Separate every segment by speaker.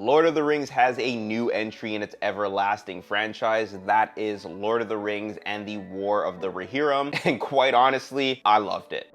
Speaker 1: Lord of the Rings has a new entry in its everlasting franchise. That is Lord of the Rings and the War of the Rohirrim, and quite honestly, I loved it.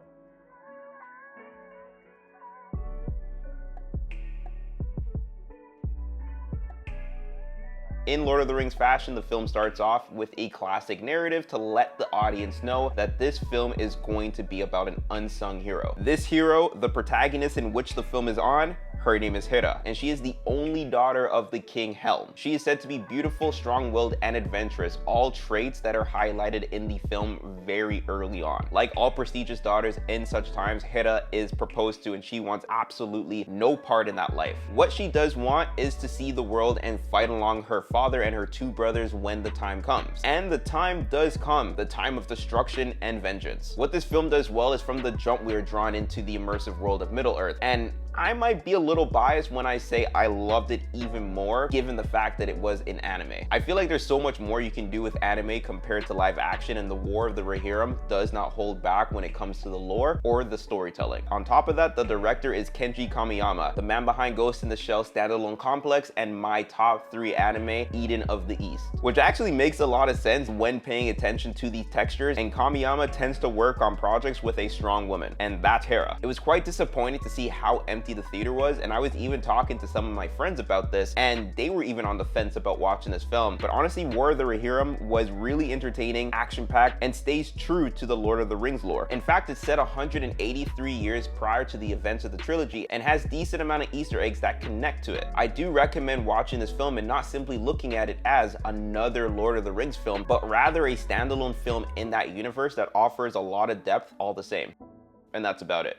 Speaker 1: In Lord of the Rings fashion, the film starts off with a classic narrative to let the audience know that this film is going to be about an unsung hero. This hero, the protagonist in which the film is on, her name is Hera, and she is the only daughter of the King Helm. She is said to be beautiful, strong-willed, and adventurous, all traits that are highlighted in the film very early on. Like all prestigious daughters in such times, Hera is proposed to and she wants absolutely no part in that life. What she does want is to see the world and fight along her father and her two brothers when the time comes. And the time does come, the time of destruction and vengeance. What this film does well is from the jump we are drawn into the immersive world of Middle-earth, and I might be a little biased when I say I loved it even more given the fact that it was in anime. I feel like there's so much more you can do with anime compared to live action, and the War of the Rohirrim does not hold back when it comes to the lore or the storytelling. On top of that, the director is Kenji Kamiyama, the man behind Ghost in the Shell standalone complex and my top 3 anime, Eden of the East, which actually makes a lot of sense when paying attention to these textures, and Kamiyama tends to work on projects with a strong woman, and that's Hera. It was quite disappointing to see how empty the theater was, and I was even talking to some of my friends about this, and they were even on the fence about watching this film. But honestly, War of the Rohirrim was really entertaining, action-packed, and stays true to the Lord of the Rings lore. In fact, it's set 183 years prior to the events of the trilogy and has decent amount of Easter eggs that connect to it. I do recommend watching this film and not simply looking at it as another Lord of the Rings film, but rather a standalone film in that universe that offers a lot of depth all the same. And that's about it.